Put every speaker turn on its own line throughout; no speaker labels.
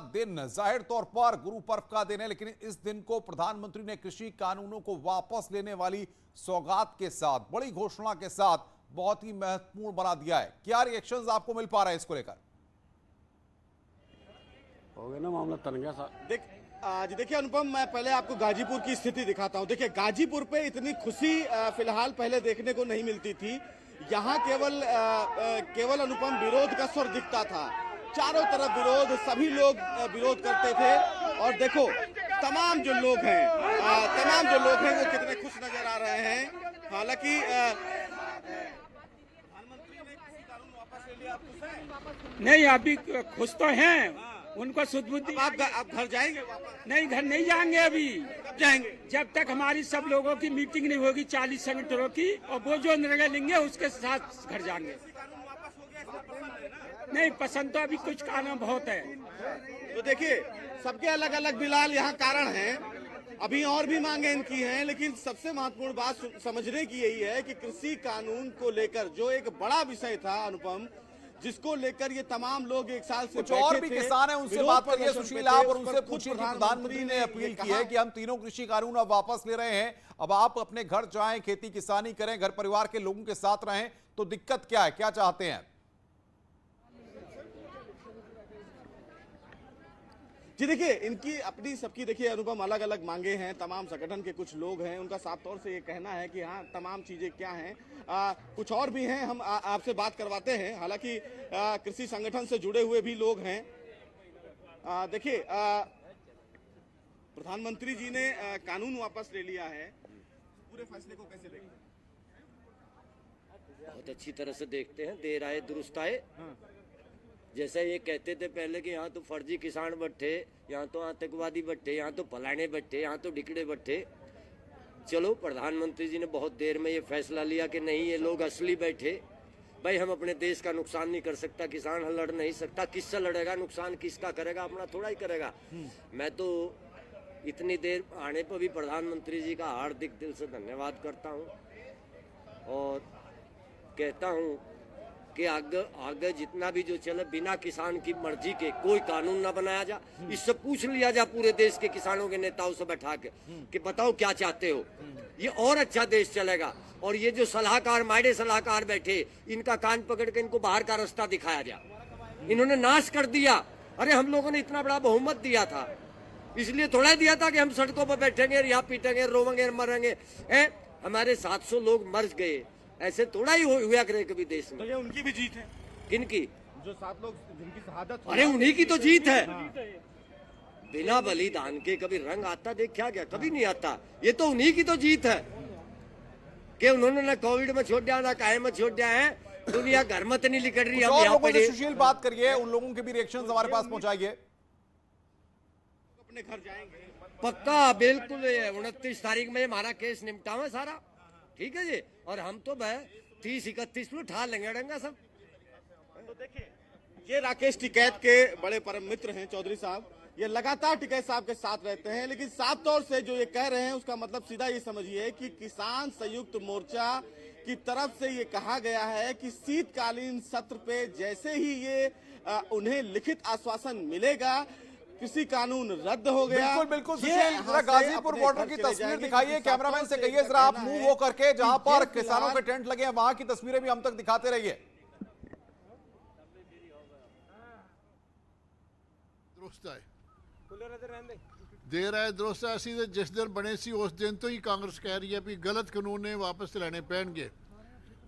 दिन जाहिर तौर पर गुरु पर्व का दिन है, लेकिन इस दिन को प्रधानमंत्री ने कृषि कानूनों को वापस लेने वाली सौगात के साथ, बड़ी घोषणा के साथ बहुत ही महत्वपूर्ण बना दिया है। क्या रिएक्शंस आपको मिल पा रहा है इसको लेकर?
हो गया ना मामला तन गया साहब।
आज देखिए अनुपम, मैं पहले आपको गाजीपुर की स्थिति दिखाता हूं। देखिए गाजीपुर पे इतनी खुशी फिलहाल पहले देखने को नहीं मिलती थी। यहाँ केवल अनुपम विरोध का स्वर दिखता था, चारों तरफ विरोध, सभी लोग विरोध करते थे। और देखो तमाम जो लोग हैं वो कितने खुश नजर आ रहे हैं। हालांकि प्रधानमंत्री ने कृषि कानून वापस ले लिया, आप खुश हैं?
नहीं, अभी खुश तो हैं। उनको शुद्ध बुद्धि।
आप घर जाएंगे वापस?
नहीं, घर नहीं जाएंगे अभी।
कब जाएंगे?
जब तक हमारी सब लोगों की मीटिंग नहीं होगी, 40 संगठनों की, और वो जो निर्णय लेंगे उसके साथ घर जाएंगे। नहीं, पसंद तो अभी कुछ कानून बहुत है।
तो देखिए सबके अलग अलग बिलाल यहाँ कारण हैं। अभी और भी मांगे इनकी हैं, लेकिन सबसे महत्वपूर्ण बात समझने की यही है कि कृषि कानून को लेकर जो एक बड़ा विषय था अनुपम, जिसको लेकर ये तमाम लोग एक साल से
कुछ और भी किसान हैं, उनसे बात करिए सुशील आप, और उनसे पूछिए कि प्रधानमंत्री ने अपील की है कि हम तीनों कृषि कानून अब वापस ले रहे हैं, अब आप अपने घर जाएं, खेती किसानी करें, घर परिवार के लोगों के साथ रहें, तो दिक्कत क्या है, क्या चाहते हैं?
जी देखिए, इनकी अपनी सबकी देखिए अनुपम अलग अलग मांगे हैं। तमाम संगठन के कुछ लोग हैं, उनका साफ तौर से ये कहना है कि हाँ तमाम चीजें क्या हैं। कुछ और भी हैं, हम आपसे बात करवाते हैं। हालांकि कृषि संगठन से जुड़े हुए भी लोग हैं। देखिए प्रधानमंत्री जी ने कानून वापस ले लिया है, पूरे फैसले को कैसे देखते हैं?
बहुत अच्छी तरह से देखते हैं। देर आए दुरुस्त आए। जैसे ये कहते थे पहले कि यहाँ तो फर्जी किसान बैठे, यहाँ तो आतंकवादी बैठे, यहाँ तो फलाने बैठे, यहाँ तो ढिकड़े बैठे। चलो प्रधानमंत्री जी ने बहुत देर में ये फैसला लिया कि नहीं, ये लोग असली बैठे। भाई हम अपने देश का नुकसान नहीं कर सकता, किसान लड़ नहीं सकता, किससे लड़ेगा, नुकसान किसका करेगा, अपना थोड़ा ही करेगा। मैं तो इतनी देर आने पर भी प्रधानमंत्री जी का हार्दिक दिल से धन्यवाद करता हूँ और कहता हूँ कि आगे जितना भी जो चले, बिना किसान की मर्जी के कोई कानून ना बनाया जा। इससे पूछ लिया जा पूरे देश के किसानों के नेताओं से बैठा के कि बताओ क्या चाहते हो, ये और अच्छा देश चलेगा। और ये जो सलाहकार, मायने सलाहकार बैठे, इनका कान पकड़ के इनको बाहर का रास्ता दिखाया जा। इन्होंने नाश कर दिया। अरे हम लोगों ने इतना बड़ा बहुमत दिया था, इसलिए थोड़ा दिया था कि हम सड़कों पर बैठेंगे, यहाँ पीटेंगे, रोवेंगे, मरेंगे। हमारे 700 लोग मर गए, ऐसे थोड़ा ही हुआ करे कभी देश में।
तो ये उनकी भी जीत है।
किनकी?
जो 7 लोग जिनकी शहादत।
अरे उन्हीं की तो जीत है। बिना बलिदान के कभी रंग आता देखा गया? कभी नहीं आता। ये तो उन्हीं की तो जीत है कि उन्होंने ना कोविड में छोड़ दिया, ना काहे में छोड़ दिया है। दुनिया घर में तो नहीं लिकड़ रही। हम यहाँ पे
सुशील बात करिए, उन लोगों के भी रिएक्शंस हमारे पास पहुंचाइए।
अपने घर जाएंगे
पक्का, बिल्कुल। 29 तारीख में हमारा केस निपटावा सारा, ठीक है जी। और हम तो 30-31 में उठा लेंगे डंगा सब।
तो देखिए ये राकेश टिकैत के बड़े परम मित्र हैं चौधरी साहब। ये लगातार टिकैत साहब के साथ रहते हैं, लेकिन साफ तौर से जो ये कह रहे हैं उसका मतलब सीधा ये समझिए कि किसान संयुक्त मोर्चा की तरफ से ये कहा गया है कि शीतकालीन सत्र पे जैसे ही ये उन्हें लिखित आश्वासन मिलेगा, कृषि कानून रद्द हो गया।
बिल्कुल बिल्कुल सुशील, जरा गाजीपुर बॉर्डर की तस्वीर दिखाइए, कैमरामैन से कहिए जरा आप मूव हो करके, जहां पर किसानों के टेंट लगे हैं वहां की तस्वीरें भी हम तक दिखाते रहिए।
देर है दुरुस्त है। ਅਸੀਂ ਜਿਸ ਦਿਨ ਬਣੇ ਸੀ ਉਸ ਦਿਨ ਤੋਂ ਹੀ ਕਾਂਗਰਸ ਕਹਿ ਰਹੀ ਹੈ ਵੀ ਗਲਤ ਕਾਨੂੰਨ ਨੇ ਵਾਪਸ ਲੈਣੇ ਪੈਣਗੇ,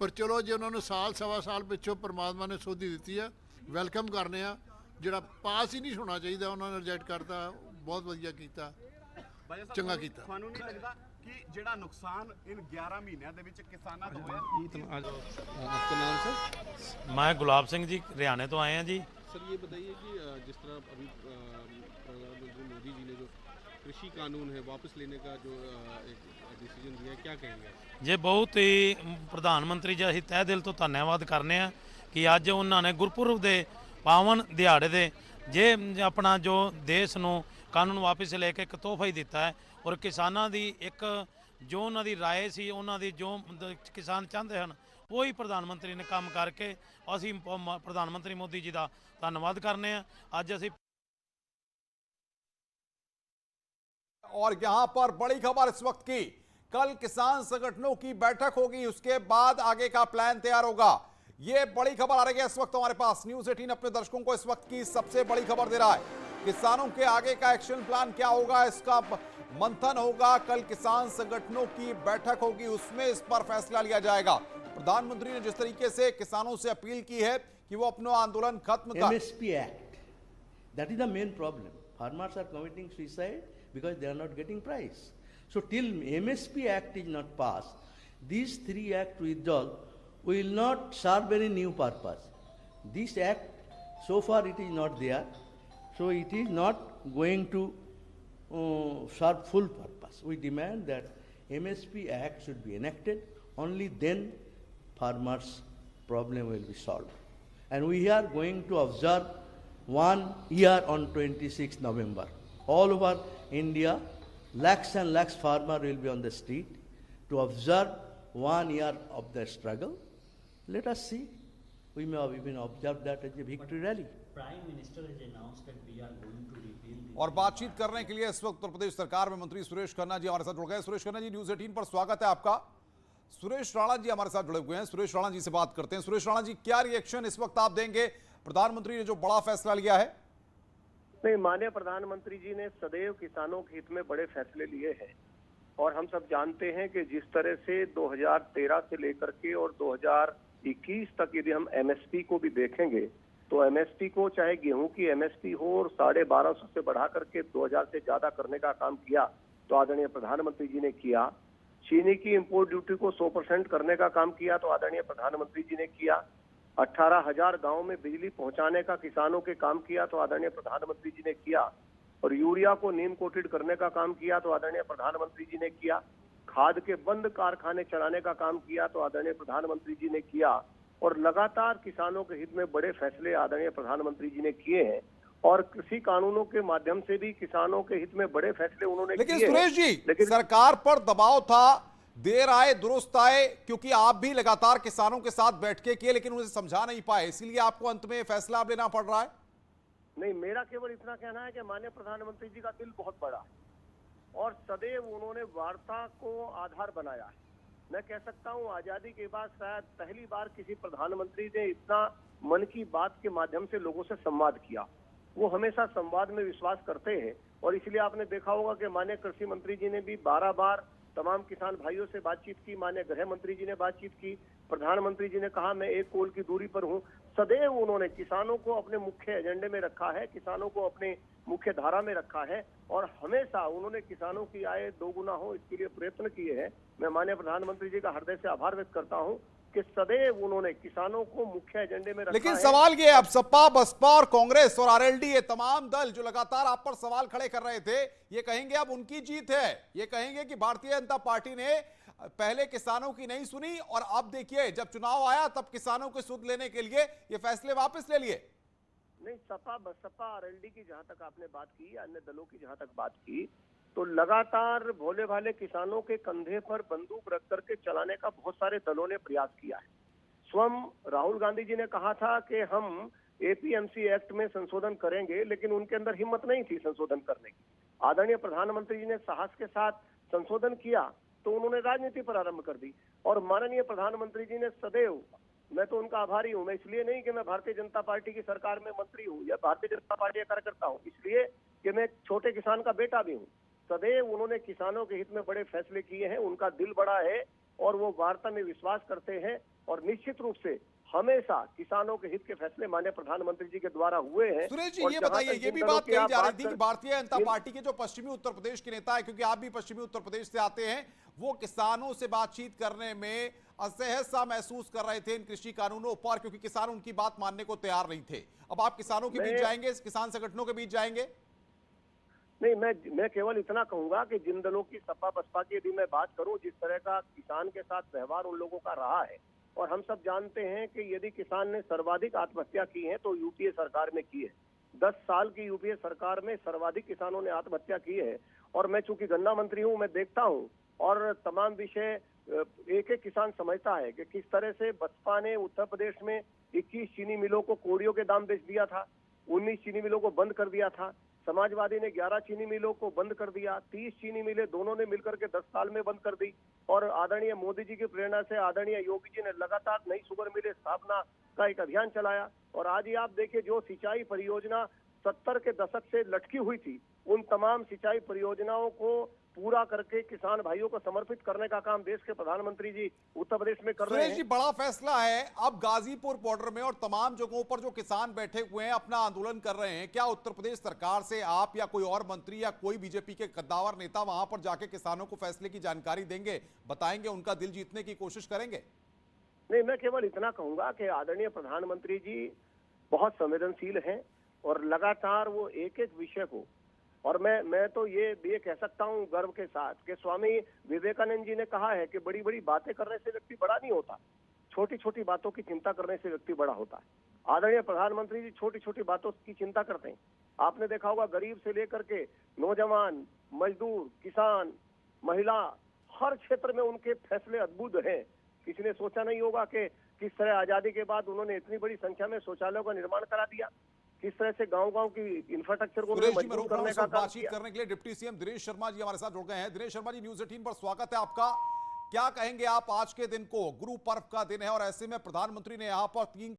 ਪਰ ਚਲੋ ਜੇ ਉਹਨਾਂ ਨੂੰ ਸਾਲ ਸਵਾ ਸਾਲ ਪਿੱਛੋਂ ਪਰਮਾਤਮਾ ਨੇ ਸੋਧੀ ਦਿੱਤੀ ਹੈ, ਵੈਲਕਮ ਕਰਨੇ ਆ। ਜਿਹੜਾ ਪਾਸ ਹੀ ਨਹੀਂ ਹੋਣਾ ਚਾਹੀਦਾ ਉਹਨਾਂ ਨੇ ਰਿਜੈਕਟ ਕਰਤਾ, ਬਹੁਤ ਵਧੀਆ ਕੀਤਾ, ਚੰਗਾ ਕੀਤਾ।
ਤੁਹਾਨੂੰ ਨਹੀਂ ਲੱਗਦਾ ਕਿ ਜਿਹੜਾ ਨੁਕਸਾਨ इन 11 ਮਹੀਨਿਆਂ ਦੇ ਵਿੱਚ ਕਿਸਾਨਾਂ ਦਾ ਹੋਇਆ?
आपका नाम सर?
मैं गुलाब सिंह जी हरियाणा तो आए हैं जी।
सर ये बताइए कि जिस तरह अभी प्रधानमंत्री मोदी जी ने जो कृषि कानून है वापस लेने का जो एक डिसीजन दिया है, क्या कहेंगे?
ये बहुत ही प्रधानमंत्री जी ਅਸੀਂ ਤਹਿ ਦਿਲ ਤੋਂ ਧੰਨਵਾਦ ਕਰਨੇ ਆ ਕਿ ਅੱਜ ਉਹਨਾਂ ਨੇ ਗੁਰਪੁਰਬ ਦੇ ਪਾਵਨ ਦਿਹਾੜੇ ਦੇ ਜੇ ਆਪਣਾ ਜੋ ਦੇਸ਼ ਨੂੰ ਕਾਨੂੰਨ ਵਾਪਸ ਲੈ ਕੇ ਇੱਕ ਤੋਹਫਾ ਹੀ ਦਿੱਤਾ ਹੈ। ਔਰ ਕਿਸਾਨਾਂ ਦੀ ਇੱਕ ਜੋ ਉਹਨਾਂ ਦੀ ਰਾਏ ਸੀ, ਉਹਨਾਂ ਦੀ ਜੋ ਕਿਸਾਨ ਚਾਹੁੰਦੇ ਹਨ, ਉਹੀ ਪ੍ਰਧਾਨ ਮੰਤਰੀ ਨੇ ਕੰਮ ਕਰਕੇ ਅਸੀਂ ਪ੍ਰਧਾਨ ਮੰਤਰੀ ਮੋਦੀ ਜੀ ਦਾ ਧੰਨਵਾਦ ਕਰਨੇ ਆ। ਅੱਜ ਅਸੀਂ
और यहां पर बड़ी खबर इस वक्त की, कल किसान संगठनों की बैठक होगी, उसके बाद आगे का प्लान तैयार होगा। यह बड़ी खबर आ रही है इस वक्त हमारे पास। न्यूज़ 18 अपने दर्शकों को इस वक्त की सबसे बड़ी खबर दे रहा है। किसानों के आगे का एक्शन प्लान क्या होगा, इसका मंथन होगा। कल किसान संगठनों की बैठक होगी, उसमें इस पर फैसला लिया जाएगा। प्रधानमंत्री ने जिस तरीके से किसानों से अपील की है कि वो अपना आंदोलन खत्म कर।
MSP Act, that is the main problem. Farmers are committing suicide because they are not getting price. So till MSP Act is not passed, these three acts withdrawal will not serve any new purpose. This act, so far it is not there, so it is not going to serve full purpose. We demand that MSP Act should be enacted, only then farmers' problem will be solved. And we are going to observe 1 year on 26 November. All over India, lakhs and lakhs farmers will be on the street to observe 1 year of the struggle. Let us see. We may even observe that as a victory rally.
Prime Minister has announced that we are going to repeal the...
और बातचीत करने के लिए इस वक्त उत्तर प्रदेश सरकार में मंत्री सुरेश खन्ना जी हमारे साथ जुड़ गए। सुरेश खन्ना जी, न्यूज़ 18 पर स्वागत है आपका। सुरेश राणा जी हमारे साथ जुड़े हुए हैं, सुरेश राणा जी से बात करते हैं। सुरेश राणा जी, क्या रिएक्शन इस वक्त आप देंगे, प्रधानमंत्री ने जो बड़ा फैसला लिया है?
नहीं, माननीय प्रधानमंत्री जी ने सदैव किसानों के हित में बड़े फैसले लिए हैं और हम सब जानते हैं कि जिस तरह से 2013 से लेकर के और 2021 तक यदि हम एमएसपी को भी देखेंगे तो एमएसपी को, चाहे गेहूं की एमएसपी हो, और 1250 से बढ़ा करके 2000 से ज्यादा करने का काम किया तो आदरणीय प्रधानमंत्री जी ने किया। चीनी की इंपोर्ट ड्यूटी को 100% करने का काम किया तो आदरणीय प्रधानमंत्री जी ने किया। 18,000 गांव में बिजली पहुंचाने का किसानों के काम किया तो आदरणीय प्रधानमंत्री जी ने किया। और यूरिया को नीम कोटेड करने का काम किया तो आदरणीय प्रधानमंत्री जी ने किया। खाद के बंद कारखाने चलाने का काम किया तो आदरणीय प्रधानमंत्री जी ने किया। और लगातार किसानों के हित में बड़े फैसले आदरणीय प्रधानमंत्री जी ने किए हैं और कृषि कानूनों के माध्यम से भी किसानों के हित में बड़े फैसले उन्होंने किए।
लेकिन सुरेश जी, सरकार पर दबाव था, देर आए दुरुस्त आए, क्योंकि आप भी लगातार किसानों के साथ बैठ के किए लेकिन उन्हें समझा नहीं पाए, इसीलिए आपको अंत में फैसला लेना पड़ रहा है।
नहीं, मेरा केवल इतना कहना है कि माननीय प्रधानमंत्री जी का दिल बहुत बड़ा है और सदैव उन्होंने वार्ता को आधार बनाया है। मैं कह सकता हूं आजादी के बाद शायद पहली बार किसी प्रधानमंत्री ने इतना मन की बात के माध्यम से लोगों से संवाद किया। वो हमेशा संवाद में विश्वास करते हैं और इसलिए आपने देखा होगा कि माननीय कृषि मंत्री जी ने भी 12 बार तमाम किसान भाइयों से बातचीत की। माननीय गृह मंत्री जी ने बातचीत की। प्रधानमंत्री जी ने कहा मैं 1 कोल की दूरी पर हूं। सदैव उन्होंने किसानों को अपने मुख्य एजेंडे में रखा है, किसानों को अपने मुख्य धारा में रखा है और हमेशा उन्होंने किसानों की आय दोगुना हो इसके लिए प्रयत्न किए हैं। मैं माननीय प्रधानमंत्री जी का हृदय से आभार व्यक्त करता हूं कि सदैव उन्होंने किसानों को मुख्य एजेंडे में रखा
लेकिन
है।
सवाल ये, अब सपा, बसपा और कांग्रेस और आरएलडी, ये तमाम दल जो लगातार आप पर सवाल खड़े कर रहे थे, ये कहेंगे अब उनकी जीत है। ये कहेंगे कि भारतीय जनता पार्टी ने पहले किसानों की नहीं सुनी और अब देखिए जब चुनाव आया तब किसानों की सुध लेने के लिए ये फैसले वापस ले लिए।
नहीं, सपा बसपा आरएलडी की जहां तक आपने बात की, अन्य दलों की जहां तक बात की, तो लगातार भोले भाले किसानों के कंधे पर बंदूक रख करके चलाने का बहुत सारे दलों ने प्रयास किया है। स्वयं राहुल गांधी जी ने कहा था कि हम एपीएमसी एक्ट में संशोधन करेंगे, लेकिन उनके अंदर हिम्मत नहीं थी संशोधन करने की। आदरणीय प्रधानमंत्री जी ने साहस के साथ संशोधन किया तो उन्होंने राजनीति प्रारंभ कर दी। और माननीय प्रधानमंत्री जी ने सदैव, मैं तो उनका आभारी हूं, मैं इसलिए नहीं कि मैं भारतीय जनता पार्टी की सरकार में मंत्री हूं या भारतीय जनता पार्टी का कार्यकर्ता हूं, इसलिए कि मैं छोटे किसान का बेटा भी हूं। सदैव उन्होंने किसानों के हित में बड़े फैसले किए हैं। उनका दिल बड़ा है और वो वार्ता में विश्वास करते हैं और निश्चित रूप से हमेशा किसानों के हित के फैसले माननीय प्रधानमंत्री जी के द्वारा हुए हैं।
सुरेश जी, ये बताइए, ये भी बात कही जा रही थी कि भारतीय जनता पार्टी के जो पश्चिमी उत्तर प्रदेश के नेता है, क्योंकि आप भी पश्चिमी उत्तर प्रदेश से आते हैं, वो किसानों से बातचीत करने में असहज सा महसूस कर रहे थे इन कृषि कानूनों पर, क्योंकि किसान उनकी बात मानने को तैयार नहीं थे। अब आप किसानों के बीच जाएंगे, किसान संगठनों के बीच जाएंगे?
नहीं, मैं केवल इतना कहूंगा कि जिन दलों की सपा बसपा की यदि मैं बात करूं, जिस तरह का किसान के साथ व्यवहार उन लोगों का रहा है, और हम सब जानते हैं कि यदि किसान ने सर्वाधिक आत्महत्या की है तो यूपीए सरकार में की है। 10 साल की यूपीए सरकार में सर्वाधिक किसानों ने आत्महत्या की है। और मैं चूंकि गन्ना मंत्री हूं, मैं देखता हूं और तमाम विषय एक एक किसान समझता है कि किस तरह से बसपा ने उत्तर प्रदेश में 21 चीनी मिलों को कोड़ियों के दाम बेच दिया था, 19 चीनी मिलों को बंद कर दिया था, समाजवादी ने 11 चीनी मिलों को बंद कर दिया, 30 चीनी मिलें दोनों ने मिलकर के 10 साल में बंद कर दी। और आदरणीय मोदी जी की प्रेरणा से आदरणीय योगी जी ने लगातार नई शुगर मिलें स्थापना का एक अभियान चलाया। और आज ही आप देखिए, जो सिंचाई परियोजना 70 के दशक से लटकी हुई थी, उन तमाम सिंचाई परियोजनाओं को पूरा करके किसान भाइयों को समर्पित करने का काम देश के प्रधानमंत्री जी उत्तर प्रदेश में कर रहे
सुरेश जी,
हैं।
बड़ा फैसला है। अब गाजीपुर बॉर्डर में और तमाम जगहों पर जो किसान बैठे हुए हैं, अपना आंदोलन कर रहे हैं, क्या उत्तर प्रदेश सरकार से आप या कोई और मंत्री या कोई बीजेपी के कद्दावर नेता वहां पर जाके किसानों को फैसले की जानकारी देंगे, बताएंगे, उनका दिल जीतने की कोशिश करेंगे?
नहीं, मैं केवल इतना कहूंगा कि आदरणीय प्रधानमंत्री जी बहुत संवेदनशील हैं और लगातार वो एक एक विषय को, और मैं तो ये कह सकता हूं गर्व के साथ कि स्वामी विवेकानंद जी ने कहा है कि बड़ी बड़ी बातें करने से व्यक्ति बड़ा नहीं होता, छोटी छोटी बातों की चिंता करने से व्यक्ति बड़ा होता है। आदरणीय प्रधानमंत्री जी छोटी छोटी बातों की चिंता करते हैं। आपने देखा होगा, गरीब से लेकर के नौजवान, मजदूर, किसान, महिला, हर क्षेत्र में उनके फैसले अद्भुत हैं। किसी ने सोचा नहीं होगा कि किस तरह आजादी के बाद उन्होंने इतनी बड़ी संख्या में शौचालयों का निर्माण करा दिया, किस तरह से गांव-गांव की इंफ्रास्ट्रक्चर को मजबूत करने का काम
बातचीत करने के लिए डिप्टी सीएम दिनेश शर्मा जी हमारे साथ जुड़ गए हैं। दिनेश शर्मा जी, न्यूज़ 18 पर स्वागत है आपका। क्या कहेंगे आप आज के दिन को? गुरु पर्व का दिन है और ऐसे में प्रधानमंत्री ने यहां पर 3